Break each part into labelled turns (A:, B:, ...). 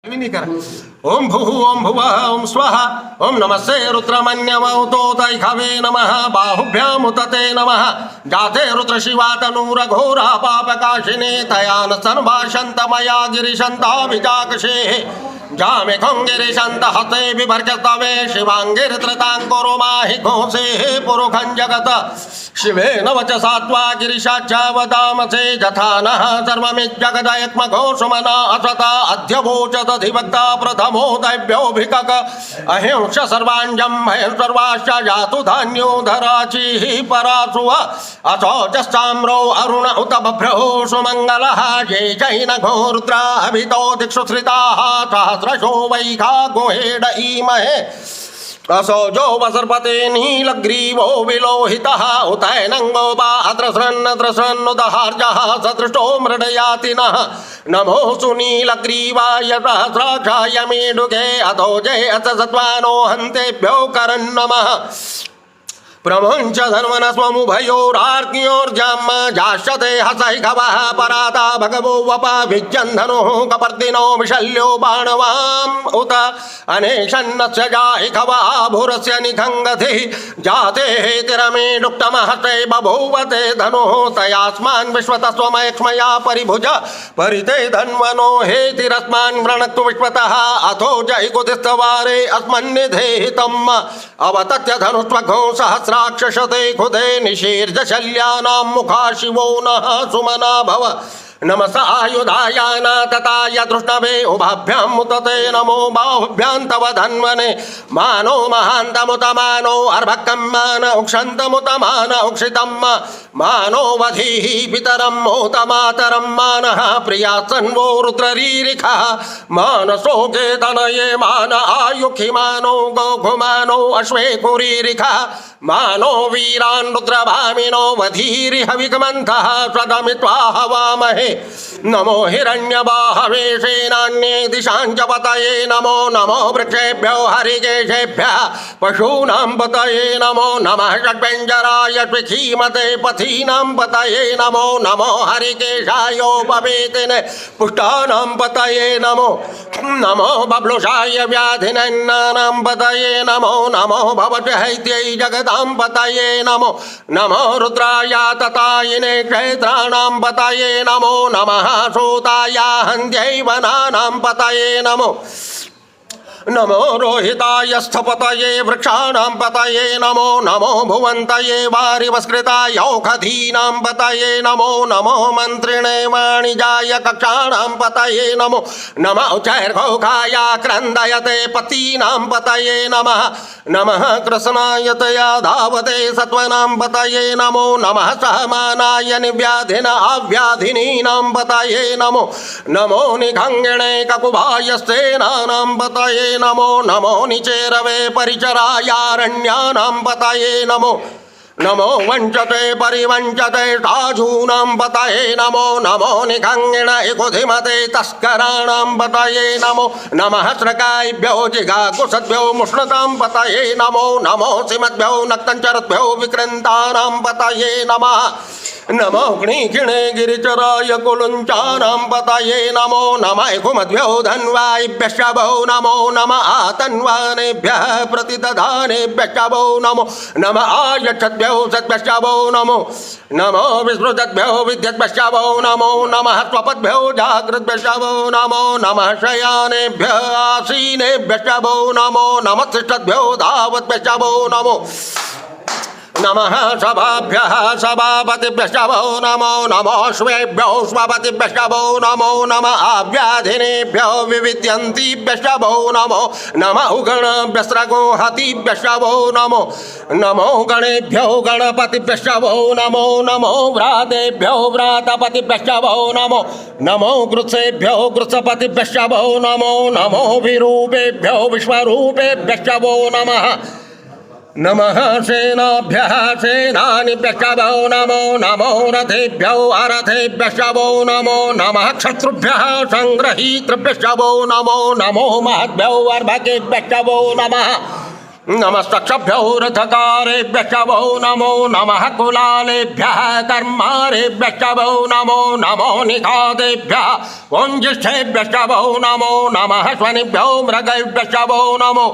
A: ओम भू ओम भुव ओम स्वः ओम नमस्ते रुद्रमन्यवतोतैखवे नमः बाहुभ्याम उतते नमः जाते रुद्र शिवा तनूर घोरा पापकाशिने तयान संभाषन्त मया गिरिशन्ताभिजाकशे जामे खुंगिरिशन्त हस्ते बिभर्गतवे शिवांगिरत्रतांकुरो माहि घोषे पुरुखं जगत शिवेन वचसात्वा गिरिशाच्च वदामसे यथा नः सर्वमिज्जगदयत्म घोषमना असता अध्यवोचदधिवक्ता प्रथमो दैव्योऽभिकक अहिंस सर्वाञ्जं भयं सर्वाश्च जातु धान्यो धराचिः परासुव अशोचस्ताम्रो अरुण उत बभ्रो सुमङ्गलः ये जैन घोरुद्रा अभितो दिक्षु श्रिताः सहस्रशो वैखा गुहेड ईमहे असोजो वसर्पते नीलग्रीवो विलोहितः उतैनङ्गो बाद्रसृन्नद्रसन्नुदहार्जः सदृष्टो मृडयातिनः नमो सुनीलग्रीवाय सहस्राक्षाय मीडुके अतो जय अथ सत्वानो हन्तेभ्यो करन्नमः प्रमुञ्च धन्वनस्वमुभयोरार्ज्ञोर्जम् जाश्यते हसैघवः पराता भगवो वपाभिज्यन्धनुः कपर्दिनो विशल्यो बाणवाम् उत अनेशन्नस्य जाहिखवाभुरस्य निखङ्गतिः जाते हेतिरमीडुक्तमहस्ते बभूवते धनुः तयास्मान् विश्वतस्वमयक्ष्मया परिभुज परिते धन्वनो हेतिरस्मान् वृणक्तु विश्वतः अथो जयकुतिस्तवारे अस्मन्निधेहितम् अवतत्य धनुष्वघो सहस्राक्षशते खुदे निशीर्जशल्यानां मुखा शिवो नः सुमना भव नमस आयुधायान तताय दृष्णवे उभाभ्यां मुतते नमो बाहुभ्यां तव धन्वने मानो महान्तमुतमानो अर्भक्कं मान उक्षन्तमुतमान उक्षितं मानो वधीः पितरं मोतमातरं मानः प्रियात्सन्वो रुद्ररीरिखः मानसोके तनये मान आयुखि मानो गोघुमानो अश्वे कुरीरिखः मानो वीरान् रुद्रभामिनो वधीरिहविगमन्तः स्वदमित्वा हवामहे नमो हिरण्यबाहवे सेनान्ये दिशाञ्च पतये नमो नमो वृक्षेभ्यो हरिकेशेभ्यः पशूनां पतये नमो नमः षड्व्यञ्जराय त्रिखीमते पथीनां पतये नमो नमो हरिकेशायोपवेतिने पुष्टानां पतये नमो नमो बब्लुषाय व्याधिनन्नानां पतये नमो नमो भवद्वैत्यै जगतां पतये नमो नमो रुद्राय ततायिने क्षेत्राणां पतये नमो नमः सूताय हन्त्यै वनानां पतये नमो नमो रोहिताय स्थपतये वृक्षाणां पतये नमो नमो भुवन्तये वारिवस्कृताय औषधीनां पतये नमो नमो मन्त्रिणे वाणिजाय कक्षाणां पतये नमो नमः चैर्घोघाय क्रन्दयते पतीनां पतये नमः नमः कृष्णाय तया धावते सत्त्वनां पतये नमो नमः सहमानाय निव्याधिन अव्याधिनीनां पतये नमो नमो निखङ्गिणे ककुभाय सेनानां पतये नमो नमो निचेरवे परिचरायारण्यानां पतये नमो नमो वञ्चते परिवञ्चते साधूनां पतये नमो नमो निखङ्गिण इकुधिमते तस्कराणां पतये नमो नमः स्रकायभ्यो जिगाकुसद्भ्यो मुष्णतां पतये नमो नमो सिमद्भ्यो नक्तञ्चरद्भ्यो विक्रन्तानां पतये नमः नमो गृणीक्षिणे गिरिचराय कुलुञ्चानां पतये नमो नमः कुमद्भ्यो धन्वायभ्यश्च वो नमो नमः आतन्वानेभ्यः प्रतिदधानेभ्यश्च वो नमो नमः आयच्छद्भ्यो सद्भ्यश्च वो नमो नमो विस्मृतद्भ्यो विद्यद्भ्यश्च वो नमो नमः स्वपद्भ्यो जागृद्भ्यश्च वो नमो नमः शयानेभ्यः आसीनेभ्यश्च वो नमो नमः तिष्ठद्भ्यो धावद्भ्यश्च वो नमो नमः सभाभ्यः सभापतिभ्यश्च वो नमो नमो श्वेभ्यो स्वपतिभ्यश्च वो नमो नमः अव्याधिनेभ्यो विविद्यन्तीभ्यश्च वो नमो नमः गणभ्यस्त्रगोहतीभ्यश्च वो नमो नमो गणेभ्यो गणपतिभ्यश्च वो नमो नमो व्रातेभ्यो व्रातपतिभ्यश्च वो नमो नमो गृत्सेभ्यो गृत्सपतिभ्यश्च वो नमो नमो विरूपेभ्यो विश्वरूपेभ्यश्च वो नमः नमः सेनाभ्यः सेनानिभ्यश्च वो नमो नमो रथेभ्यो अरथेभ्यश्च वो नमो नमः क्षत्रुभ्यः सङ्ग्रहीतृभ्यश्च वो नमो नमो महद्भ्यो अर्भकेभ्यश्च वो नमः नमस्तक्षभ्यो रथकारेभ्यश्च वो नमो नमः कुलालेभ्यः कर्मारेभ्यश्च वो नमो नमो निखादेभ्यः कुञ्जिष्ठेभ्यश्च वो नमो नमः स्वनिभ्यो मृगेभ्यश्च वो नमो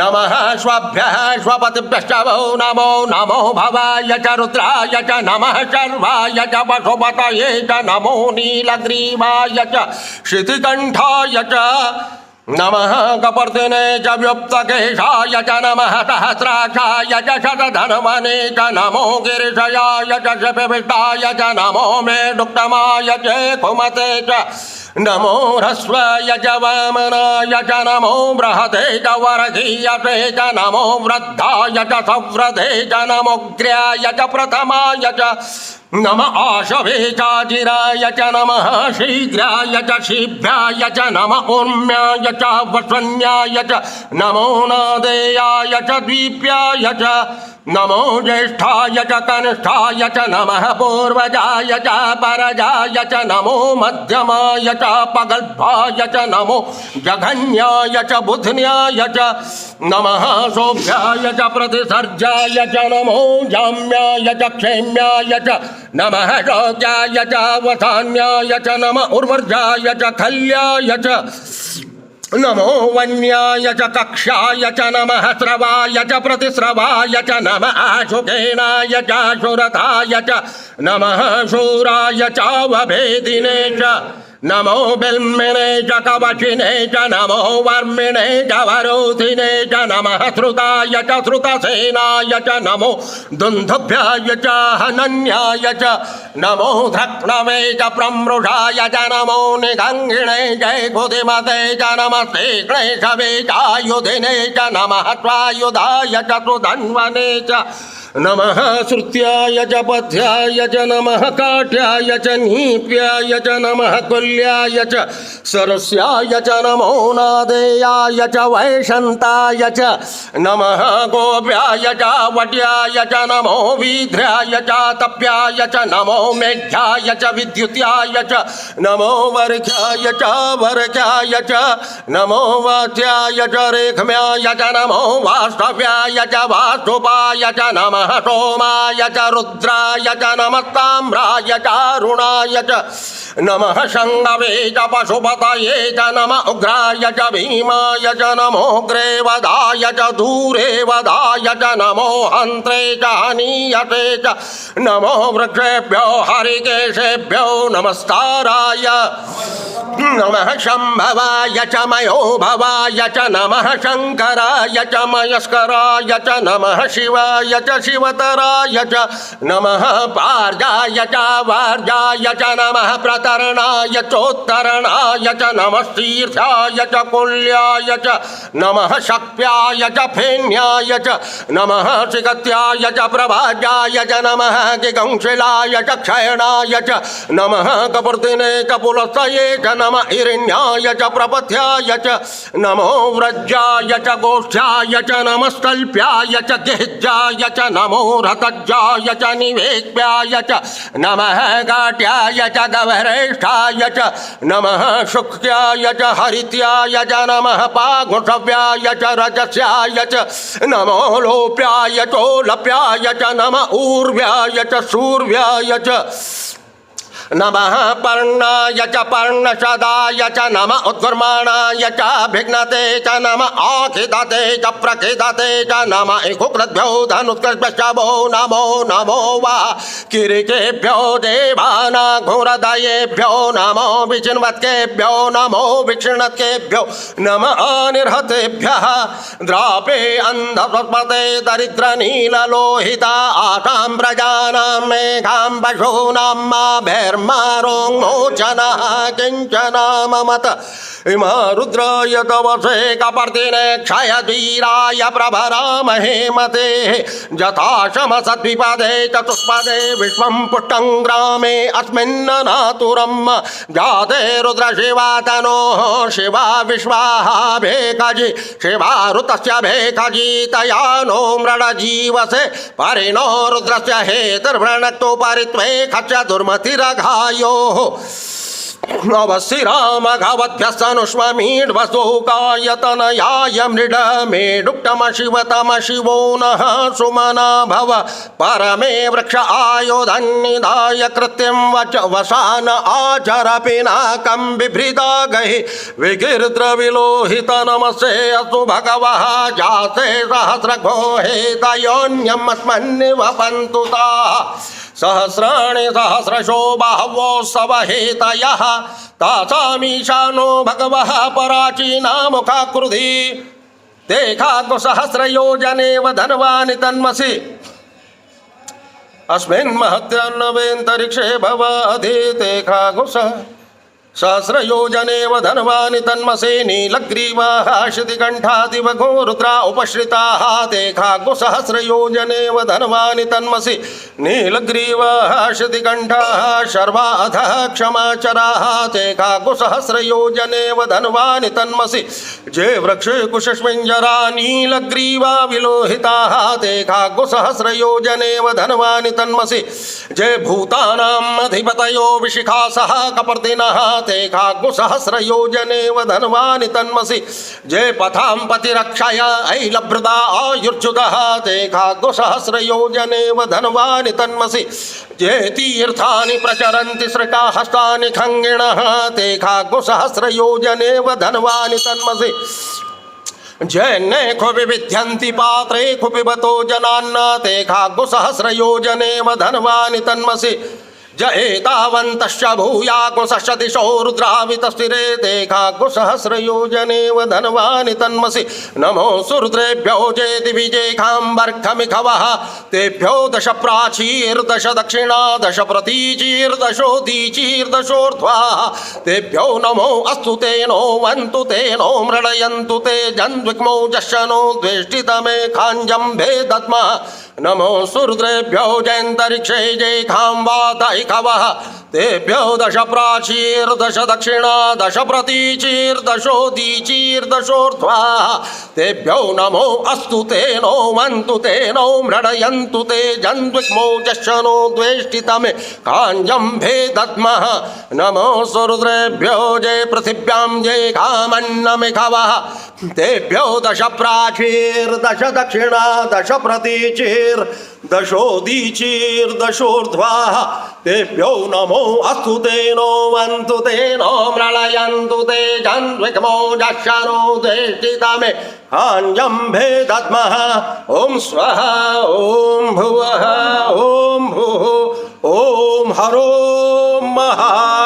A: नमः स्वभ्यः स्वपतिभ्यश्च वो नमो नमो भवाय च रुद्राय च नमः शर्वाय च पशुपतये च नमो नीलग्रीवाय च शितिकण्ठाय च नमः कपर्दिने च व्युप्तकेशाय च नमः सहस्राक्षाय च शतधन्वने च नमो गिरिशयाय च शपिविष्टाय च नमो मेढुक्तमाय च कुमते च नमो ह्रस्वाय च वामनाय च नमो बृहते च वर्गीयते च नमो वृद्धाय च संवृधे च नमोऽग्र्याय च प्रथमाय च नम आशवे चाजिराय च नमः शीघ्राय च शीभ्याय च नम ऊर्म्याय च वसन्याय च नमो नादेयाय च द्वीप्याय च नमो ज्येष्ठाय च कनिष्ठाय च नमः पूर्वजाय च परजाय च नमो मध्यमाय च पगल्भाय च नमो जघन्याय च बुध्न्याय च नमः शोभ्याय च प्रतिसर्जाय च नमो जाम्याय च क्षेम्याय च नमः शौचाय च वसान्याय च नम उर्वर्जाय च खल्याय च नमो वन्याय च कक्षाय च नमः स्रवाय च प्रतिस्रवाय च नमः आशुकेनाय च शुरथाय च नमः शूराय च वभेदिने च नमो बिल्मिने च कवचिने च नमो वर्मिणे च वरोधिने च नमः श्रुताय च श्रुतसेनाय च नमो दुन्दुभ्याय च हनन्याय च नमो धक्नवे च प्रमृषाय च नमो निगङ्गिणे च कुधिमते च नमस्ते क्लेशवे च आयुधिने च नमः स्वायुधाय च सुधन्वने च नमः श्रुत्याय च पथ्याय च नमः काठ्याय च नीप्याय च नमः कुल्याय च सरस्याय च नमो नादेयाय च वैशन्ताय च नमः गोप्याय च वट्याय च नमो वीध्र्याय च तप्याय च नमो मेघ्याय च विद्युत्याय च नमो वर्घ्याय च वर्घ्याय च नमो वाच्याय च रेखम्याय च नमो वाष्टव्याय च वाष्टुपाय च नमः सोमाय च रुद्राय च नमः ताम्राय च अरुणाय च नमः शङ्गवे च पशुपतये च नमः उग्राय च भीमाय च नमो ग्रेवदाय च दूरे वदाय च नमो हन्त्रे च हनीयते च नमो वृक्षेभ्यो हरिकेशेभ्यो नमस्काराय नमः शम्भवाय च मयो भवाय च नमः शङ्कराय च मयस्कराय च नमः शिवाय च शिवतराय च नमः पार्जाय च वार्जाय च नमः प्रतरणाय चोत्तरणाय च नमः तीर्थाय च कुल्याय च नमः शक्त्याय च फेन्याय च नमः शिगत्याय च प्रभाजाय च नमः गिगंशिलाय च क्षयणाय च नमः कपूर्तिने च पुलस्तये च नमः हिरण्याय च प्रपथ्याय च नमो व्रजाय च गोष्ठ्याय च नमस्तल्प्याय च गिह्जाय च नमो रतज्जाय च निवेक्ष्याय च नमः गाट्याय च गवरेष्ठाय च नमः शुक्त्याय च हरित्याय च नमः पाघुषव्याय च रजस्याय च नमो लोप्याय चोलप्याय च नमः ऊर्व्याय च शूर्व्याय च नमः पर्णाय च पर्णशदाय च नमः उद्गुर्माणाय च भिघ्नते च नमः आखिदते च प्रखिदते च नमः इकुकृद्भ्यो धनुष्कर्भ्यश्च वो नमो नमो वा किरीटेभ्यो देवानाघुरदयेभ्यो नमो विचिन्वत्केभ्यो नमो विक्षिणत्केभ्यो नमः अनिर्हतेभ्यः द्रापे अन्धस्वस्पते दरिद्रनीललोहिता आशां प्रजानां मेघां पशूनां मा मोचनः किञ्चन ममत इमा रुद्राय तवसे कपर्दिने क्षयधीराय प्रभरामहे मते यथा शमसद्विपदे चतुष्पदे विश्वं पुष्टं ग्रामे अस्मिन्ननातुरं जाते रुद्रशिवा तनोः शिवा विश्वाः भेकजि शिवा ऋतस्य भेकजि तया नो मृडजीवसे परिणो रुद्रस्य हेतुर्वृणक्तो परित्वे खच्च दुर्मतिरघायोः अवशिरामघवद्भ्यस्तनुष्मीड्वसोकायतनयाय मृडमेडुक्तमशिवतमशिवो नः सुमना भव परमे वृक्ष आयुधन्निधाय कृत्यं वसान आचर पिनाकं बिभृता गहि विकीर्द्रविलोहित नमसे अस्तु भगवः जाते सहस्रघोहेतयोन्यम् अस्मन्निव पन्तु ताः सहस्राणि सहस्रशो बहवो सवहेतयः तासामीशानो भगवः पराचीना मुखाकृधि ते खागो सहस्रयोजनेव धनवानि तन्मसि अस्मिन् महत्यन्नवेन्तरिक्षे भवाधीते खागो सहस्रयोजनेव धनवानि तन्मसे नीलग्रीवाः शितिकण्ठादिवघो रुद्रा उपश्रिताः ते खागो सहस्रयोजनेव धनवानि तन्मसि नीलग्रीवाः शितिकण्ठाः शर्वाधः क्षमाचराः ते खागो सहस्रयोजनेव धनवानि तन्मसि जे वृक्षे कुशस्मिञ्जरा नीलग्रीवा विलोहिताः ते खागो सहस्रयोजनेव धनवानि तन्मसि जे भूतानाम् अधिपतयो विशिखासः कपर्दिनः ते खागो सहस्रयोजनेव धनवानि तन्मसि जे पथां पतिरक्षय ऐलभृता आयुर्जुतः ते खागो सहस्रयोजनेव धनवानि तन्मसि जे तीर्थानि प्रचरन्ति श्रिकाहस्तानि खङ्गिणः ते खागो सहस्रयोजनेव धनवानि तन्मसि जैने खुपि विध्यन्ति पात्रे खुपिबतो जनान्न ते खागो सहस्रयोजनेव धनवानि तन्मसि ज एतावन्तश्च भूयाकुशश्च दिशो रुद्रावितस्थिरे ते खागो सहस्रयोजनेव धनवानि तन्मसि नमो सुरुद्रेभ्यो चेति विजेखाम्बर्खमिखवः तेभ्यो दश प्राचीर्दश दक्षिणा दश प्रतीचीर्दशोदीचीर्दशोर्ध्वा तेभ्यो नमो अस्तु ते नो वन्तु ते नो मृडयन्तु ते जन्विक्मो जशनो द्वेष्टितमे खाञ्जम्भे दद्मः नमो सुरुद्रेभ्यो जयन्तरिक्षे जयखाम्बातैकवः तेभ्यो दश प्राचीर्दश दक्षिणा दश प्रतीचीर्दशोदीचीर्दशोर्ध्वा तेभ्यो नमो अस्तु ते नो वन्तु ते नो मृडयन्तु ते जन्विक्मो जशनो द्वेष्टितमे काञ्जम्भे दद्मः नमो सुरुद्रेभ्यो जय पृथिव्यां जय कामन्नमिखवः तेभ्यो दश प्राचीर्दश दक्षिणा दश प्रतीचीर्दशोदीचीर्दशोर्ध्वा तेभ्यो नमो अस्तु ते नो वन्तु ते नो मृळयन्तु ते जन्विक्मो जशनो द्वेष्टितमे काञ्जम्भे दद्मः ॐ स्वः ॐ भुवः ॐ भुः ॐ हरो महादेव।